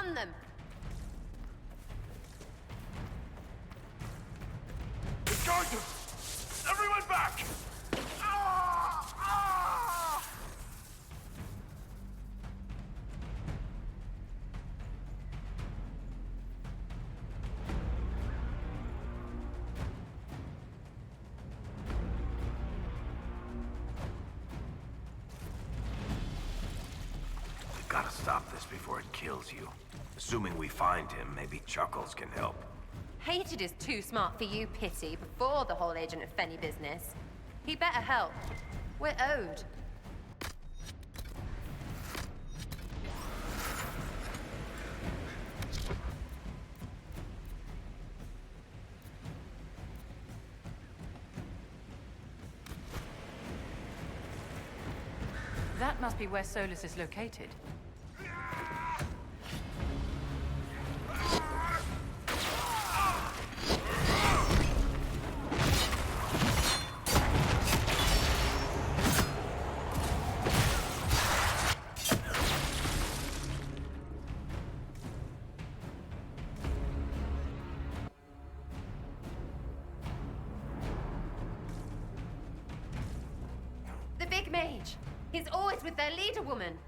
On them! It's going to! Everyone back! Ah! Ah! We've got to stop this before it kills you. Assuming we find him, maybe Chuckles can help. Hated is too smart for you, Pity, before the whole Agent of Fenny business. He better help. We're owed. That must be where Solus is located. The big mage. He's always with their leader woman.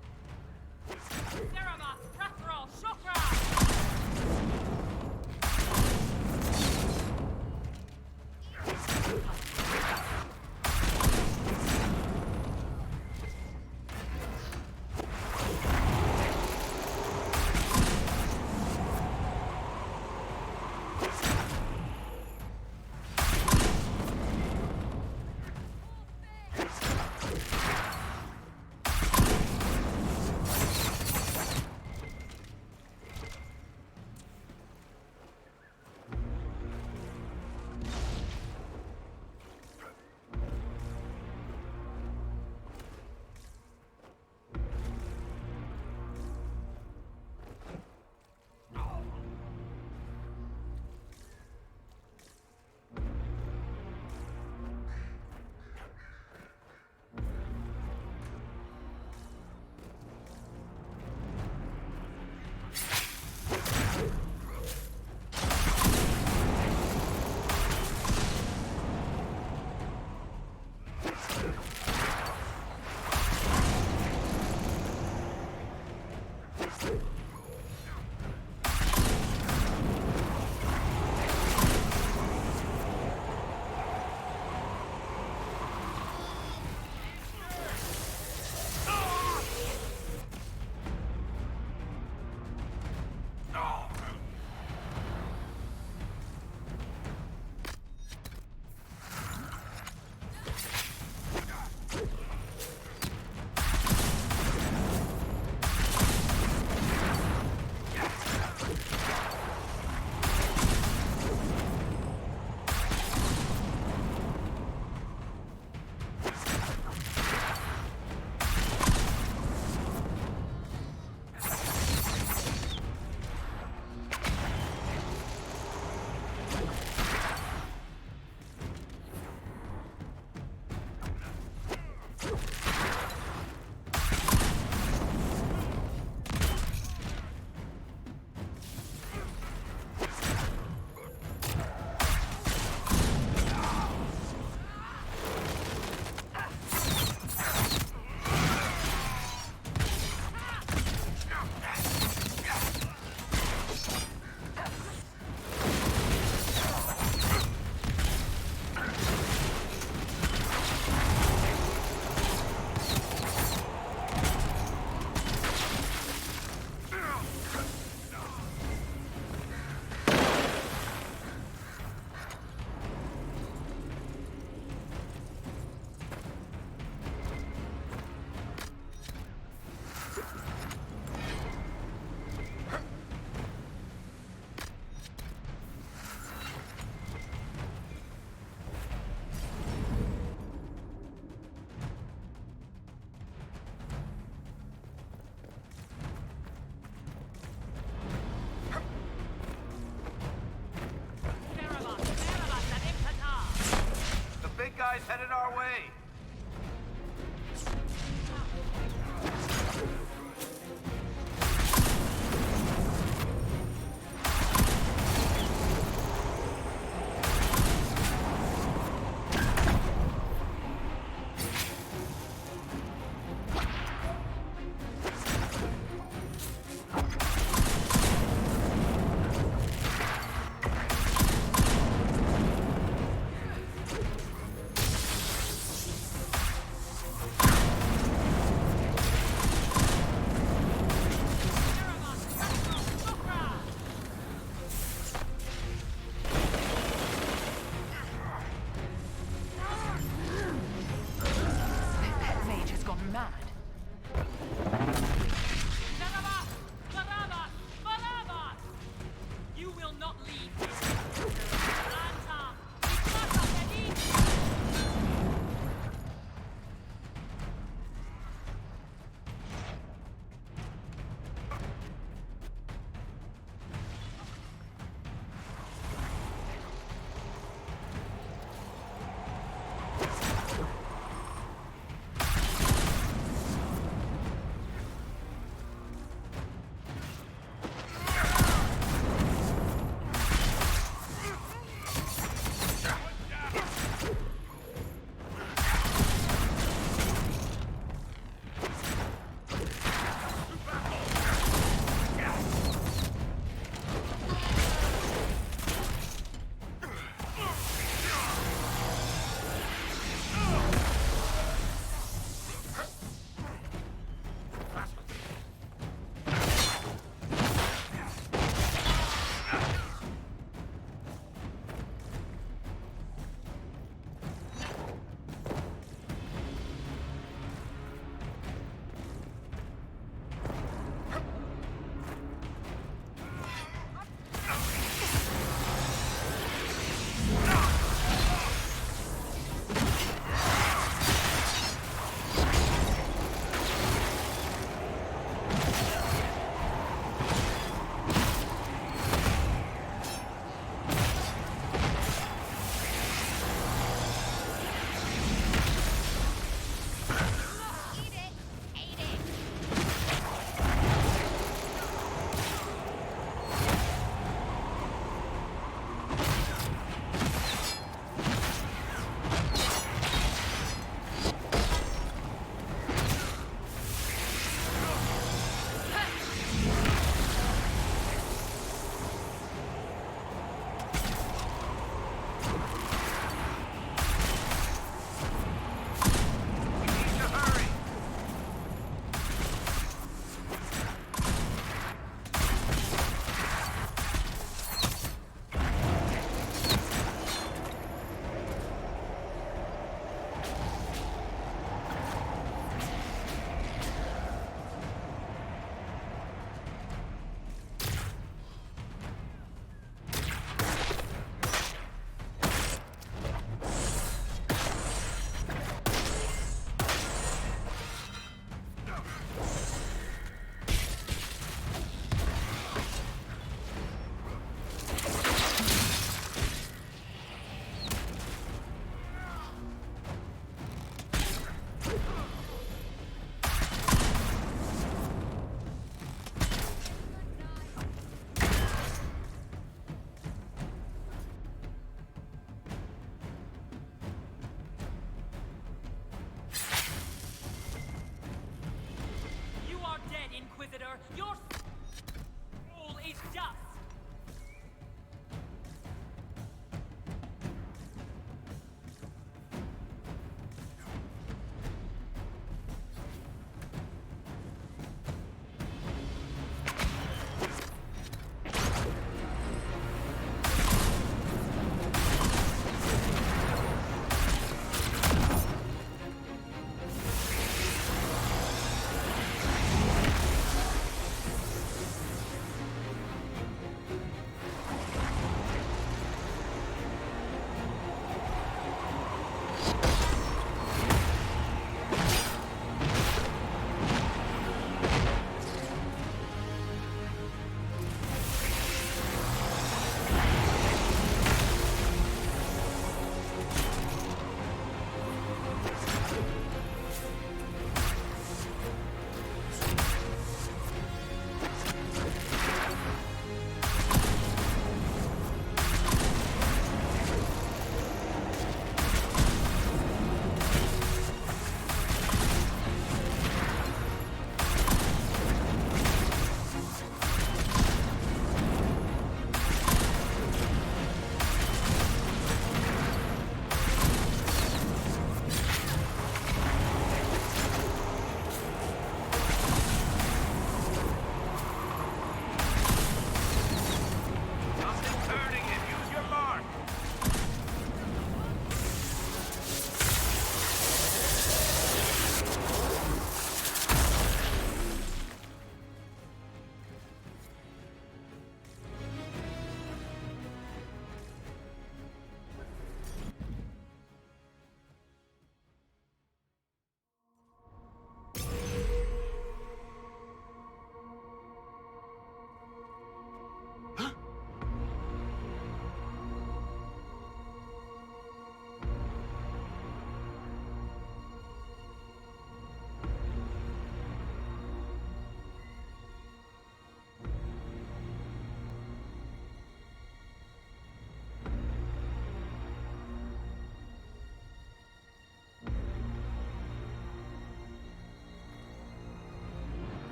Guys headed our way.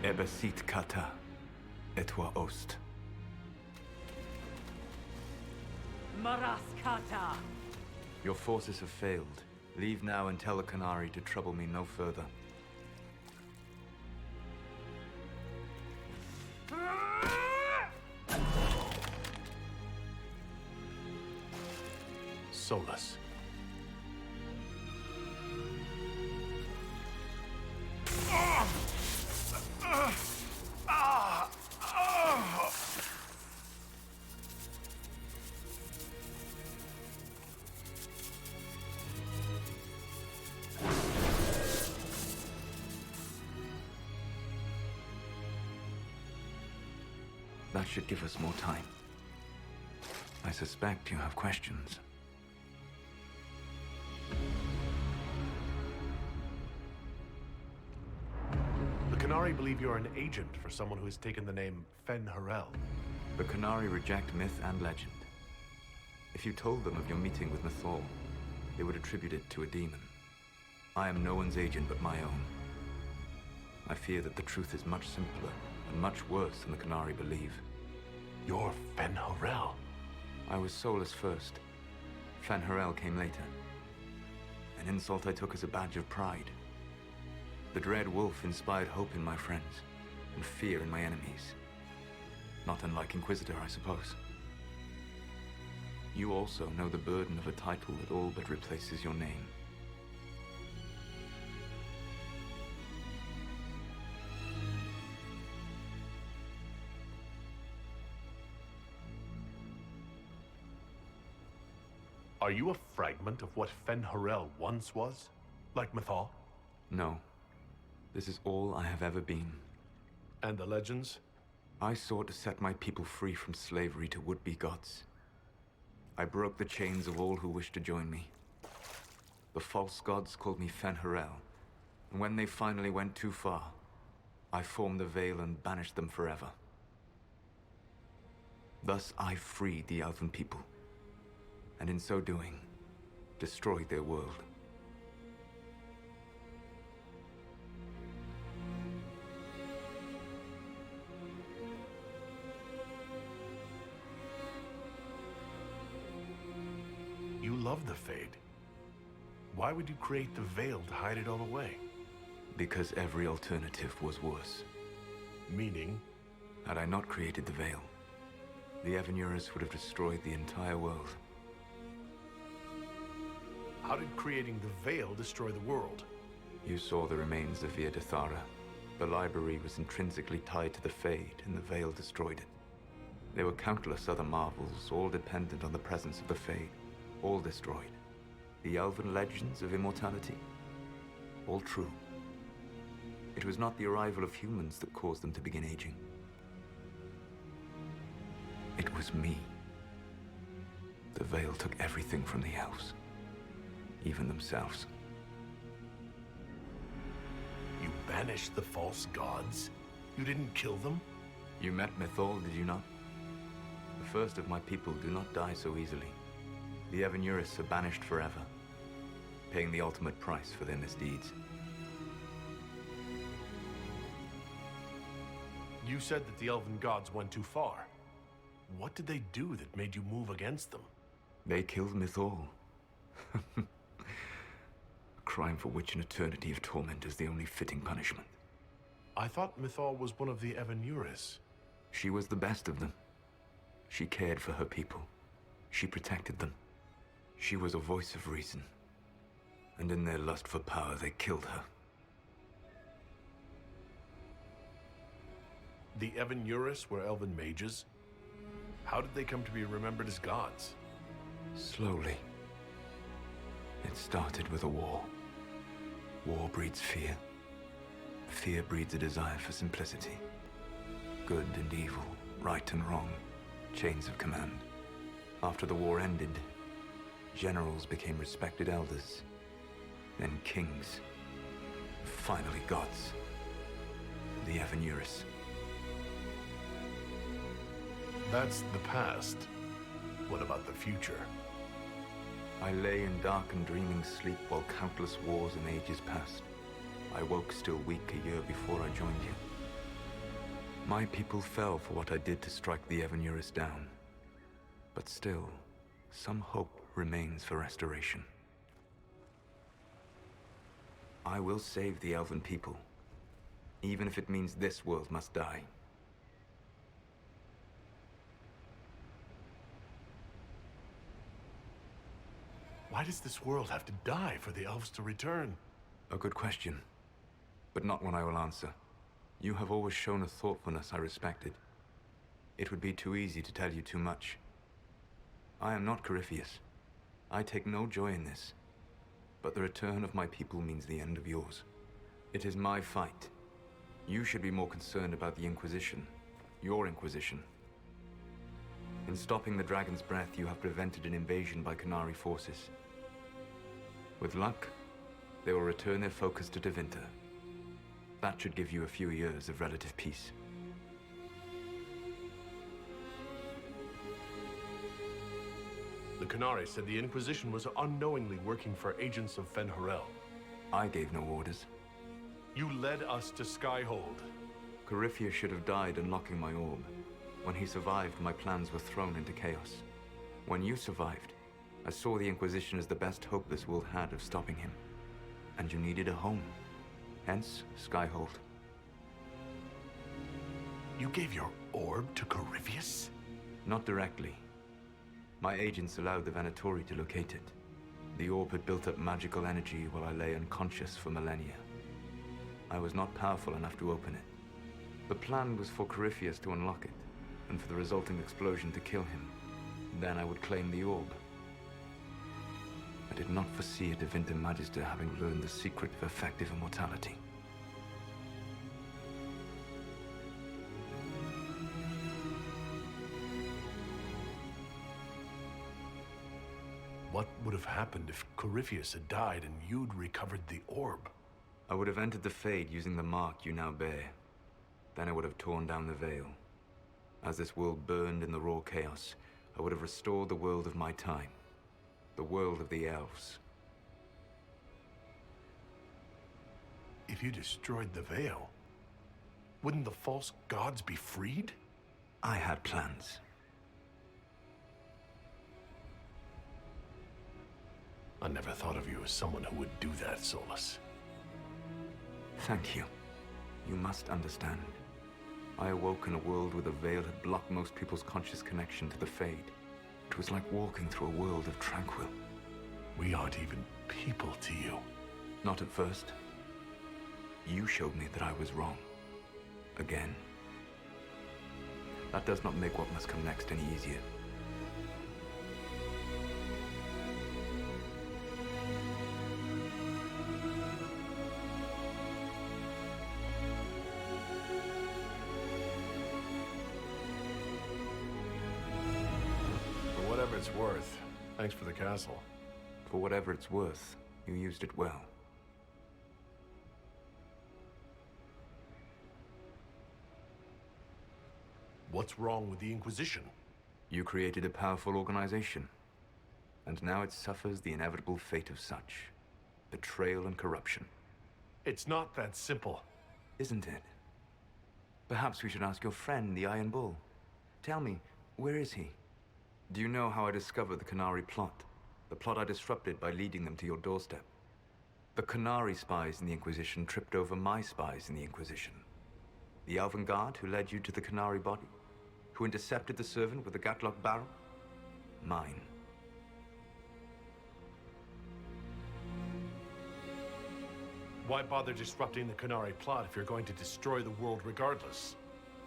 Ebesit kata, etwa ost. Maraskata! Your forces have failed. Leave now and tell the Canary to trouble me no further. Solus. That should give us more time. I suspect you have questions. The Canary believe you're an agent for someone who has taken the name Fen Harel. The Canary reject myth and legend. If you told them of your meeting with Mythal, they would attribute it to a demon. I am no one's agent but my own. I fear that the truth is much simpler and much worse than the Canary believe. You're Fen Harel. I was Solus first. Fen Harel came later. An insult I took as a badge of pride. The Dread Wolf inspired hope in my friends, and fear in my enemies. Not unlike Inquisitor, I suppose. You also know the burden of a title that all but replaces your name. Are you a fragment of what Fen Harel once was? Like Mythal? No. This is all I have ever been. And the legends? I sought to set my people free from slavery to would-be gods. I broke the chains of all who wished to join me. The false gods called me Fen Harel, and when they finally went too far, I formed the Veil and banished them forever. Thus I freed the Elven people, and in so doing, destroyed their world. You love the Fade. Why would you create the Veil to hide it all away? Because every alternative was worse. Meaning? Had I not created the Veil, the Evanurus would have destroyed the entire world. How did creating the Veil destroy the world? You saw the remains of Via Dethara. The library was intrinsically tied to the Fade, and the Veil destroyed it. There were countless other marvels, all dependent on the presence of the Fade, all destroyed. The elven legends of immortality, all true. It was not the arrival of humans that caused them to begin aging. It was me. The Veil took everything from the elves, even themselves. You banished the false gods? You didn't kill them? You met Mythal, did you not? The first of my people do not die so easily. The Evanurus are banished forever, paying the ultimate price for their misdeeds. You said that the elven gods went too far. What did they do that made you move against them? They killed Mythal. A crime for which an eternity of torment is the only fitting punishment. I thought Mythal was one of the Evanurus. She was the best of them. She cared for her people. She protected them. She was a voice of reason. And in their lust for power, they killed her. The Evanurus were elven mages? How did they come to be remembered as gods? Slowly. It started with a war. War breeds fear. Fear breeds a desire for simplicity. Good and evil, right and wrong, chains of command. After the war ended, generals became respected elders, then kings, finally gods. The Evanurus. That's the past. What about the future? I lay in dark and dreaming sleep while countless wars and ages passed. I woke still weak a year before I joined you. My people fell for what I did to strike the Evanurus down. But still, some hope remains for restoration. I will save the Elven people, even if it means this world must die. Why does this world have to die for the elves to return? A good question, but not one I will answer. You have always shown a thoughtfulness I respected. It would be too easy to tell you too much. I am not Corypheus. I take no joy in this. But the return of my people means the end of yours. It is my fight. You should be more concerned about the Inquisition. Your Inquisition. In stopping the Dragon's Breath, you have prevented an invasion by Qunari forces. With luck, they will return their focus to Tevinter. That should give you a few years of relative peace. The Qunari said the Inquisition was unknowingly working for agents of Fen'Harel. I gave no orders. You led us to Skyhold. Corypheus should have died unlocking my orb. When he survived, my plans were thrown into chaos. When you survived, I saw the Inquisition as the best hope this world had of stopping him. And you needed a home. Hence, Skyhold. You gave your orb to Corypheus? Not directly. My agents allowed the Venatori to locate it. The orb had built up magical energy while I lay unconscious for millennia. I was not powerful enough to open it. The plan was for Corypheus to unlock it, and for the resulting explosion to kill him. Then I would claim the orb. I did not foresee a Tevinter Magister having learned the secret of effective immortality. What would have happened if Corypheus had died and you'd recovered the orb? I would have entered the Fade using the mark you now bear. Then I would have torn down the veil. As this world burned in the raw chaos, I would have restored the world of my time. The world of the elves. If you destroyed the veil, wouldn't the false gods be freed? I had plans. I never thought of you as someone who would do that, Solus. Thank you. You must understand. I awoke in a world where the veil had blocked most people's conscious connection to the Fade. It was like walking through a world of tranquil. We aren't even people to you. Not at first. You showed me that I was wrong. Again. That does not make what must come next any easier. For whatever it's worth, thanks for the castle. For whatever it's worth, you used it well. What's wrong with the Inquisition? You created a powerful organization, and now it suffers the inevitable fate of such. Betrayal and corruption. It's not that simple. Isn't it? Perhaps we should ask your friend, the Iron Bull. Tell me, where is he? Do you know how I discovered the Qunari plot? The plot I disrupted by leading them to your doorstep. The Qunari spies in the Inquisition tripped over my spies in the Inquisition. The Elven Guard who led you to the Qunari body? Who intercepted the servant with the Gatlock barrel? Mine. Why bother disrupting the Qunari plot if you're going to destroy the world regardless?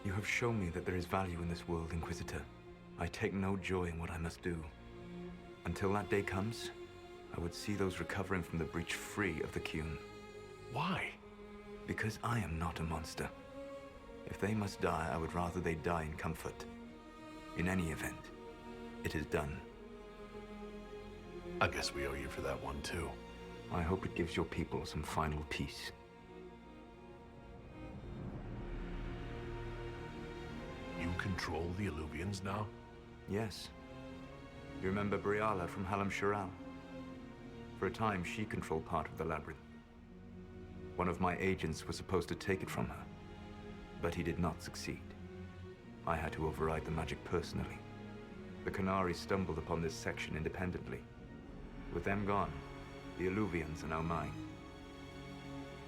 You have shown me that there is value in this world, Inquisitor. I take no joy in what I must do. Until that day comes, I would see those recovering from the breach free of the Qun. Why? Because I am not a monster. If they must die, I would rather they die in comfort. In any event, it is done. I guess we owe you for that one, too. I hope it gives your people some final peace. You control the Illuvians now? Yes. You remember Briala from Halam Shiral? For a time, she controlled part of the labyrinth. One of my agents was supposed to take it from her, but he did not succeed. I had to override the magic personally. The Canari stumbled upon this section independently. With them gone, the Alluvians are now mine.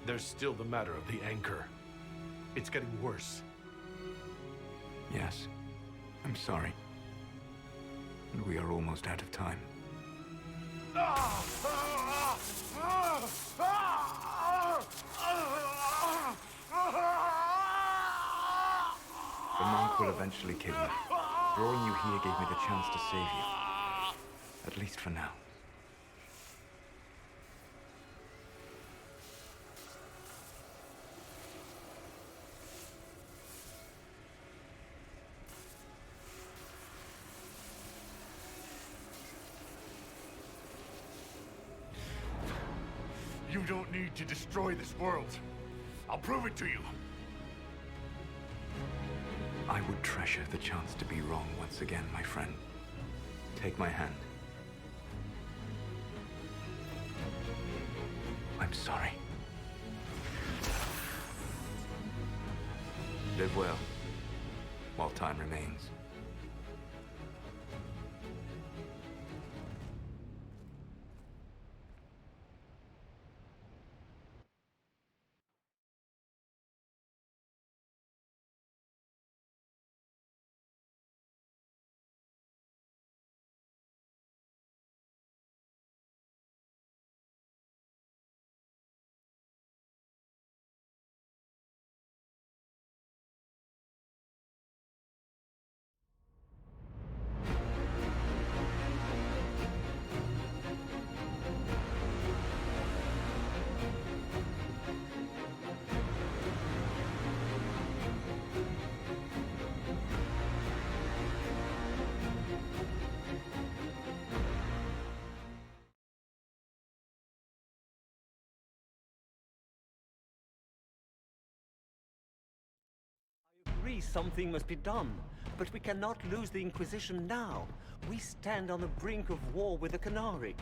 There's still the matter of the anchor. It's getting worse. Yes, I'm sorry. And we are almost out of time. The monk will eventually kill you. Drawing you here gave me the chance to save you. At least for now. You don't need to destroy this world. I'll prove it to you. I would treasure the chance to be wrong once again, my friend. Take my hand. I'm sorry. Live well, while time remains. Agree something must be done, but we cannot lose the Inquisition now. We stand on the brink of war with the Canari.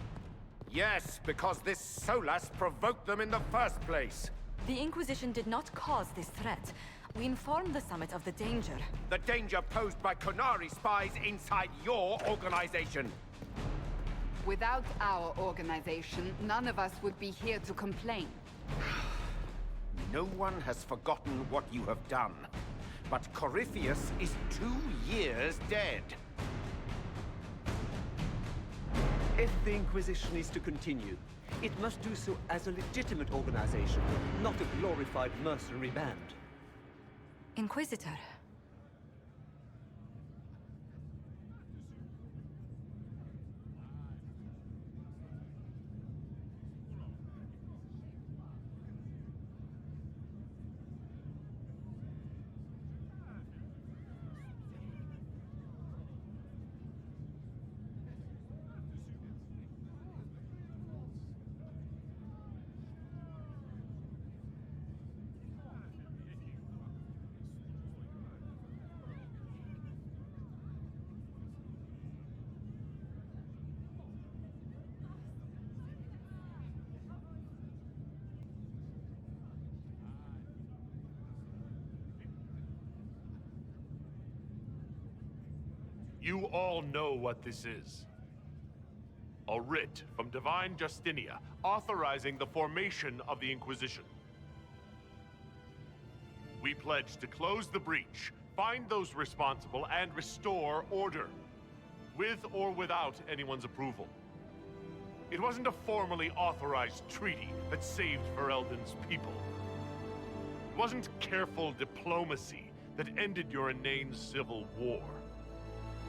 Yes, because this Solas provoked them in the first place. The Inquisition did not cause this threat. We informed the Summit of the danger. The danger posed by Canari spies inside your organization. Without our organization, none of us would be here to complain. No one has forgotten what you have done. But Corypheus is 2 years dead. If the Inquisition is to continue, it must do so as a legitimate organization, not a glorified mercenary band. Inquisitor. You all know what this is. A writ from Divine Justinia authorizing the formation of the Inquisition. We pledge to close the breach, find those responsible, and restore order, with or without anyone's approval. It wasn't a formally authorized treaty that saved Ferelden's people. It wasn't careful diplomacy that ended your inane civil war.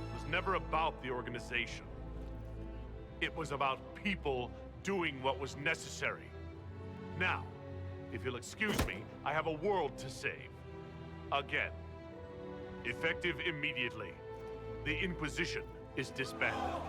It was never about the organization. It was about people doing what was necessary. Now, if you'll excuse me, I have a world to save. Again. Effective immediately. The Inquisition is disbanded.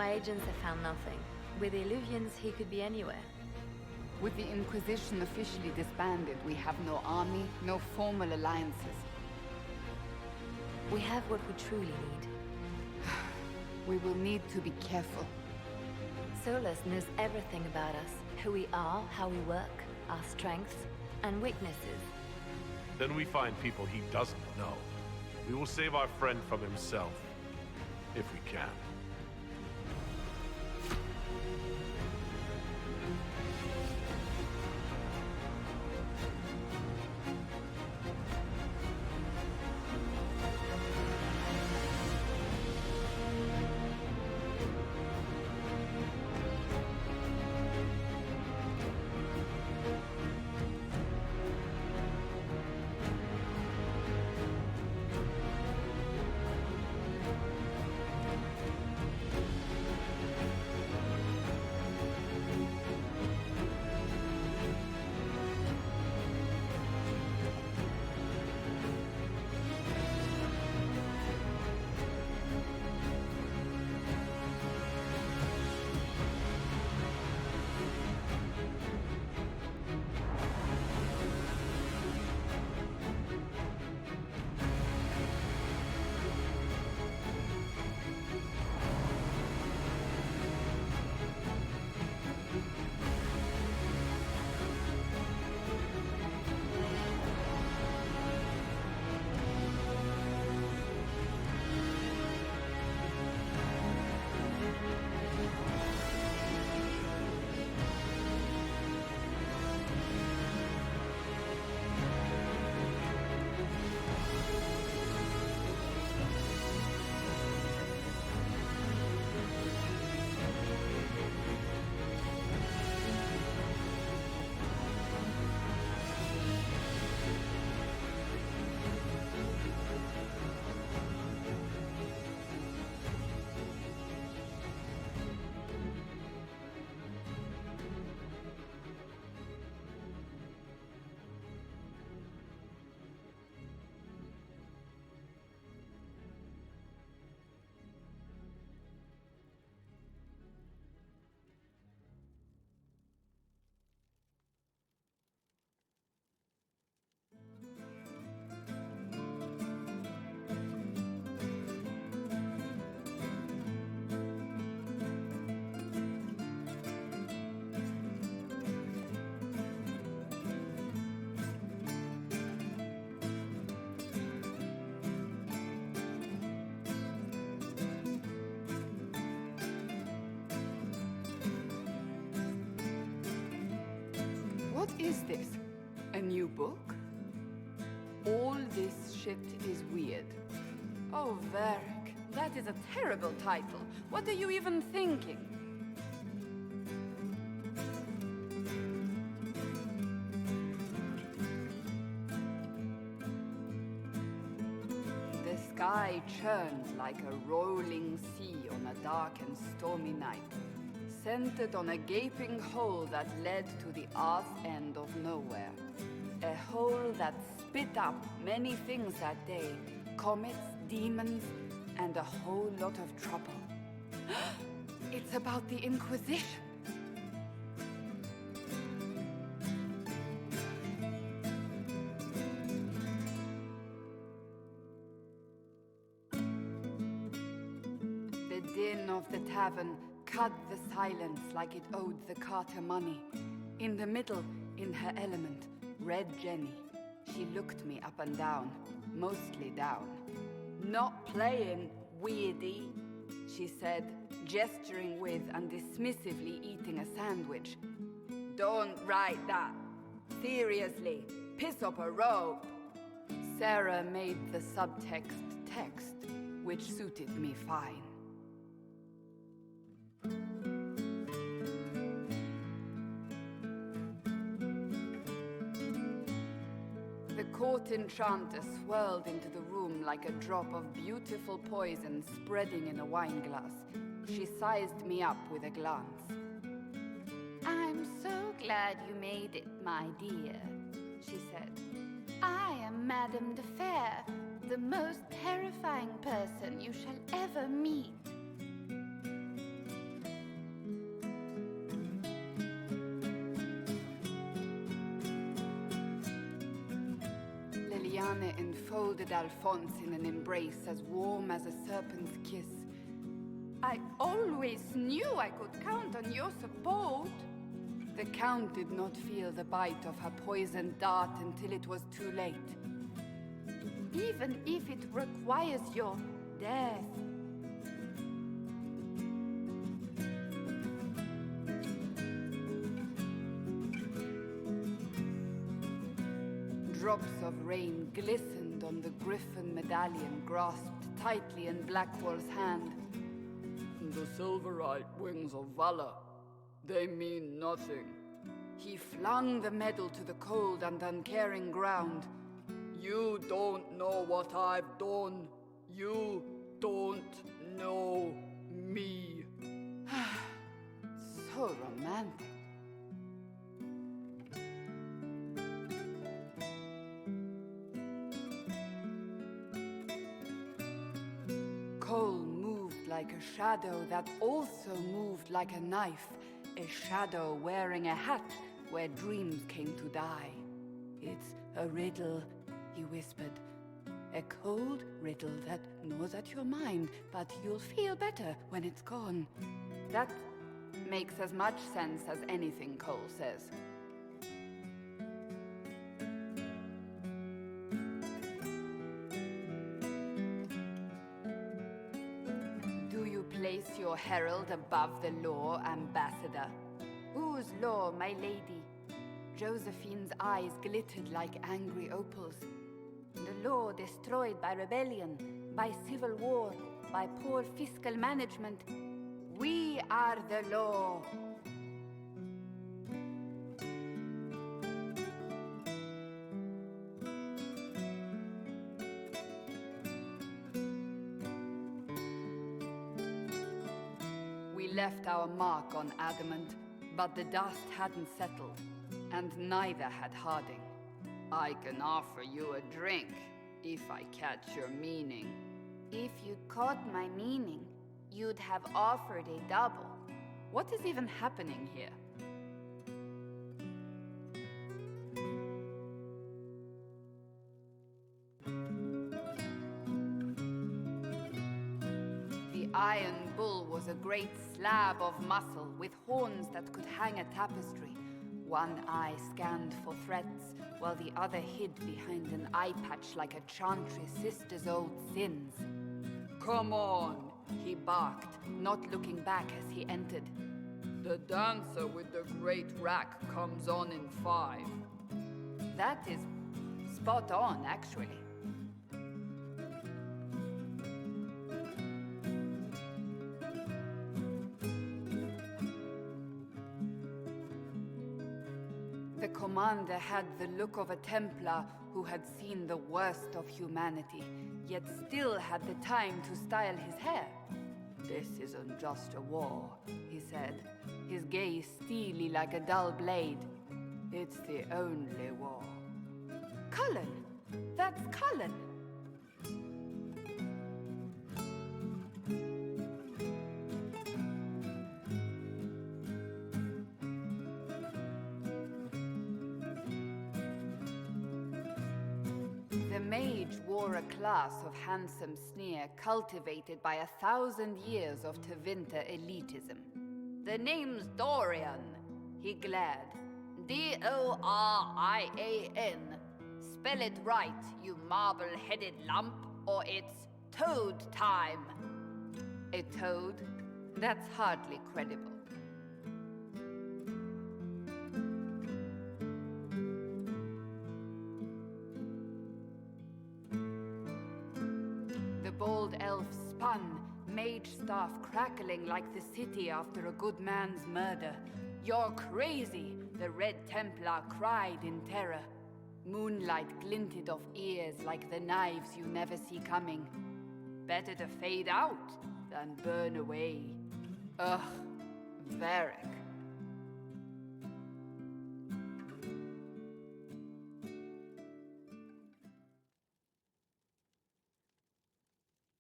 My agents have found nothing. With the Illuvians, he could be anywhere. With the Inquisition officially disbanded, we have no army, no formal alliances. We have what we truly need. We will need to be careful. Solus knows everything about us. Who we are, how we work, our strengths and weaknesses. Then we find people he doesn't know. We will save our friend from himself. If we can. What is this? A new book? All this shit is weird. Oh, Varric, that is a terrible title. What are you even thinking? The sky churned like a rolling sea on a dark and stormy night, centered on a gaping hole that led to the arse end of nowhere. A hole that spit up many things that day. Comets, demons, and a whole lot of trouble. It's about the Inquisition. The din of the tavern cut the silence like it owed the carter money. In the middle, in her element, Red Jenny. She looked me up and down, mostly down. "Not playing, weirdy," she said, gesturing with and dismissively eating a sandwich. "Don't write that. Seriously, piss up a rope." Sarah made the subtext text, which suited me fine. The court enchanter swirled into the room like a drop of beautiful poison spreading in a wineglass. She sized me up with a glance. "I'm so glad you made it, my dear," she said. "I am Madame de Fair, the most terrifying person you shall ever meet." Anne enfolded Alphonse in an embrace as warm as a serpent's kiss. I always knew I could count on your support. The Count did not feel the bite of her poisoned dart until it was too late. Even if it requires your death. Drops of rain glistened on the griffin medallion grasped tightly in Blackwall's hand. The silverite wings of valor, they mean nothing. He flung the medal to the cold and uncaring ground. You don't know what I've done. You don't know me. So romantic. Cole moved like a shadow that also moved like a knife. A shadow wearing a hat where dreams came to die. It's a riddle, he whispered. A cold riddle that gnaws at your mind, but you'll feel better when it's gone. That makes as much sense as anything Cole says. Do you place your herald above the law, Ambassador? Whose law, my lady? Josephine's eyes glittered like angry opals. The law destroyed by rebellion, by civil war, by poor fiscal management. We are the law. We left our mark on adamant, but the dust hadn't settled, and neither had Harding. I can offer you a drink, if I catch your meaning. If you caught my meaning, you'd have offered a double. What is even happening here? The Iron Bull was a great slab of muscle with horns that could hang a tapestry. One eye scanned for threats, while the other hid behind an eye patch like a chantry sister's old sins. Come on, he barked, not looking back as he entered. The dancer with the great rack comes on in 5. That is spot on, actually. The commander had the look of a Templar who had seen the worst of humanity, yet still had the time to style his hair. This isn't just a war, he said, his gaze steely like a dull blade. It's the only war. Cullen! That's Cullen! The mage wore a class of handsome sneer cultivated by 1,000 years of Tevinter elitism. The name's Dorian, he glared. D-O-R-I-A-N. Spell it right, you marble-headed lump, or it's toad time. A toad? That's hardly credible. The bold elf spun, mage staff crackling like the city after a good man's murder. You're crazy, the Red Templar cried in terror. Moonlight glinted off ears like the knives you never see coming. Better to fade out than burn away. Ugh, Varric.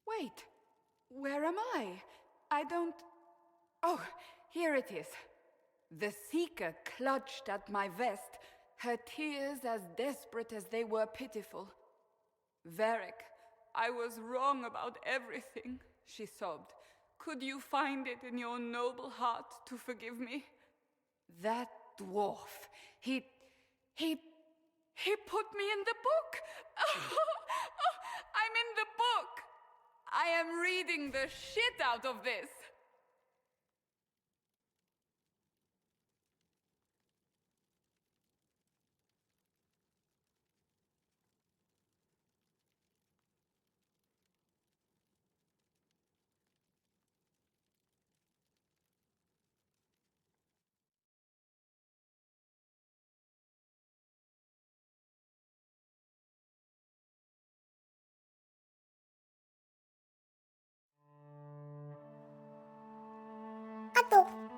Wait, where am I? I don't... Oh, here it is. The Seeker clutched at my vest, her tears as desperate as they were pitiful. Varric, I was wrong about everything, she sobbed. Could you find it in your noble heart to forgive me? That dwarf, he put me in the book! I'm in the book! I am reading the shit out of this! Atu.